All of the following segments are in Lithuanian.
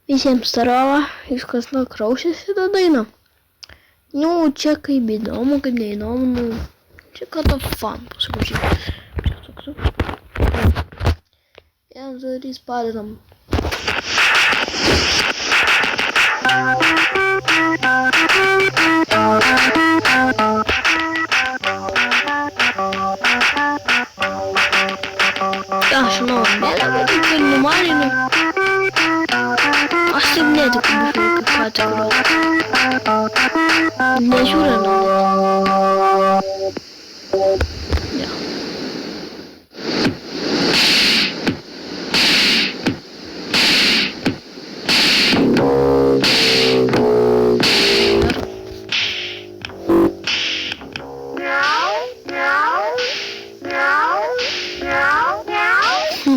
Visiems здорово, viskas nukrausiasi ta daina. Nu, čia kaip įdomu, kaip neįdomu, nu, čia ką to fan pasiklausyti. Vienas, du, trys, padedam. Aš žinau, nėra, kad tik numarinu. Aš taip netikiu, kaip ką tik rodo. Nežiūrinu. Ja.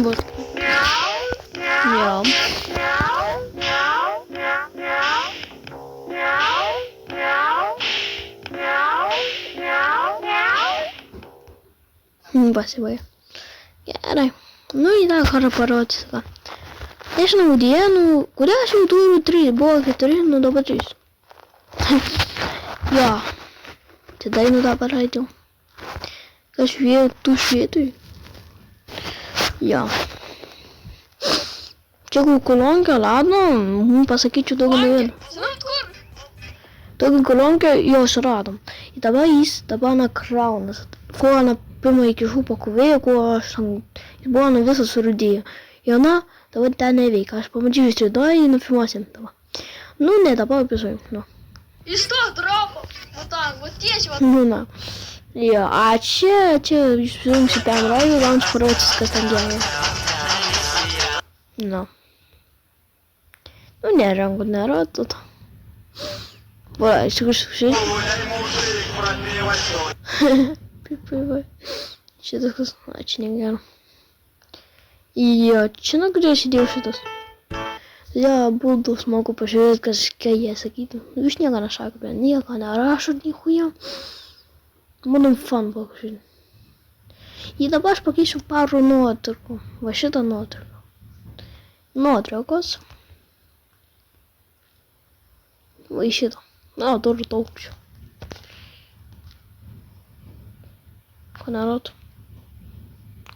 Вот. Ja. Pasibaigė. Gerai. Nu, į tą karą parodys. Nežinau, dienų, kodėl aš jau turiu 3, buvo 4, nu dabar 3. Ja. Tai dainu dabar leidžiau. Kas vietų švietui. Ja. Čia kolonkę, ladno, pasakyčiau daugiau ne vieną. Tokią kolonkę jos radom. Ir dabar nakraunas. Kuo pirmą įkišau po kuvėją, jis buvo visas surudėjo. Jona dabar ten neveikia. Aš pamačiau jis rytoj ir nufilmuosim dabar. Nu, ne dabar episodui. Nu. Из того дропа. Вот так, вот здесь вот. Nu, na. Jo, a čia įsijungsiu pendrajų, gaunsiu parodytis, kas ten geriau. Nu. Nu, nerangu, nėra тут. Va, iš tikrųjų, Пипывай. Что такое? Очень негарно. И че на где сидел что-то? Я буду смогу пожалеть, как я сакиту. Вишь, не на шаг, блин, не на рашут нихуя. Буду фан покушать. И добавишь пока еще пару нотрку. Вообще-то нотрку. Нотрекос. Вообще-то. А, тоже толкчу. Народ.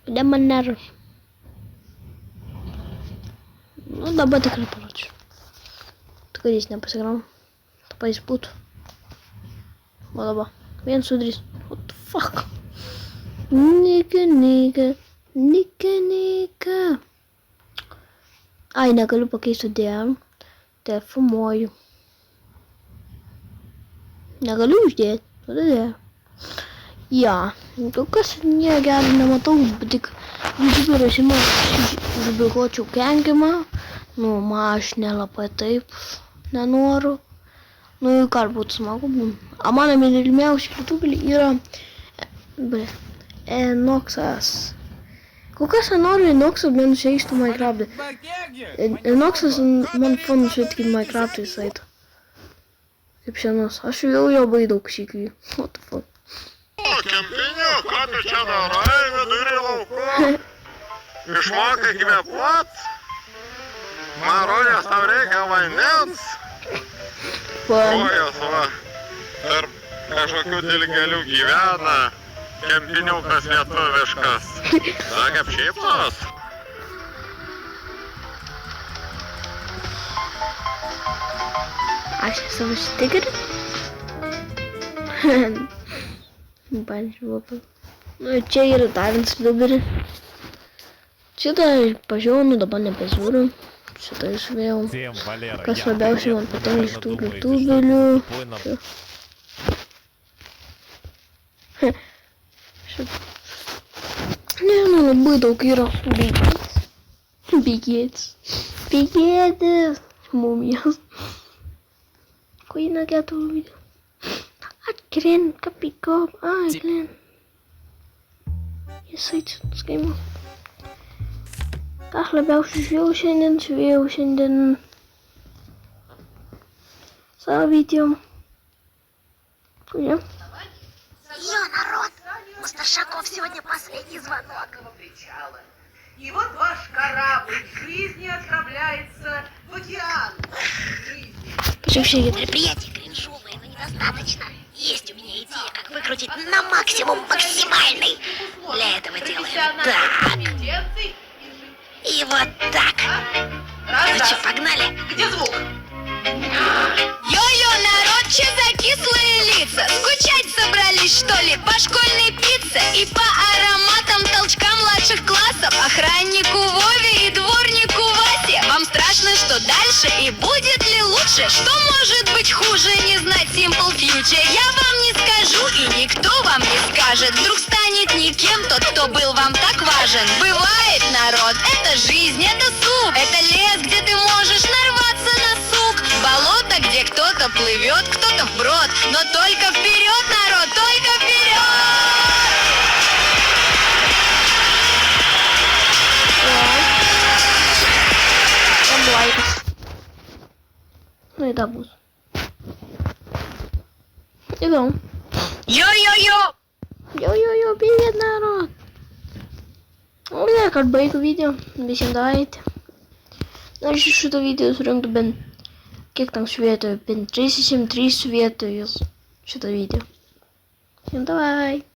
Де манер? Ну, давай так не получишь. Только здесь не посыграл. Тупо здесь пут. Балаба. Вен судрис. What the fuck? Ника. Ai, negaliu pakeisti dėl filmuoju. Negaliu uždėti. Todėl. Ja, kas negero nematau, bet tik YouTube'o užbėgočiau kenkimą. Nu, aš nelabai taip nenoriu. Nu, ką būtų smagu. A mano mylimiausi YouTube'ai yra Enoxas. Kokias noriu Enoxas, man išeistų Minecraft'e. Enoxas man fonu šiek Minecraft'e įsaitų. Kaip šiandienos. Aš jau bai daug šykių. What the fuck. Kempinė, ką tu čia darai, vidury lauko? Išmokai kvėpuot? Man rodės, tau reikia vandens? Kojas, va, tarp kažkokių dilgelių gyvena, kempiniukas lietuviškas. Da, kaip šypsos? Aš esu užtikrinti? Pažiūrėjau. Nu, čia yra talents YouTuberį. Šitą pažiūrėjau, dabar nebežiūriu. Šitą išvėjau. Kas labiausiai man patinka iš tų YouTuberių. Nežinau, labai daug yra. Bigėtis. Mumijas. Ko jį negėtų video? Glenn, kapikop. Glenn. Jisai skaimo. Ką aš labiausiai žiūrėjau šiandien savo video. Куда? Йо, народ! У Старшаков сегодня последний звонок. И вот ваш корабль жизни отправляется в океан. Чи всі є? Мероприятие кринжовое, но недостаточно. Есть у меня идея, как выкрутить на максимум максимальный. Для этого делаем так. И вот так. Ну что, погнали? Где звук? Йо-йо, народ, че за кислые лица? Скучать собрались, что ли, по школьной пицце? И по ароматам толчка младших классов, охраннику Вове и дворнику Васе? Вам страшно, что дальше и будет ли лучше? Что может быть хуже, не знать Simple Future? Я вам не скажу и никто вам не скажет. Вдруг станет никем тот, кто был вам так важен. Бывает, народ, это жизнь, это суп, это лес, где ты можешь нарваться на сук. Болото, где кто-то плывет, кто-то вброд. Но только вперед, народ, только вперед! Там лайк. Ну и да, бус. Идем. Йо-йо-йо! Йо-йо-йо, привет, народ! У меня как бы это видео. Всем давайте. Значит, что-то видео с Бен. Как там советую? Бен 37, 3 советую. Что-то видео. Всем давай.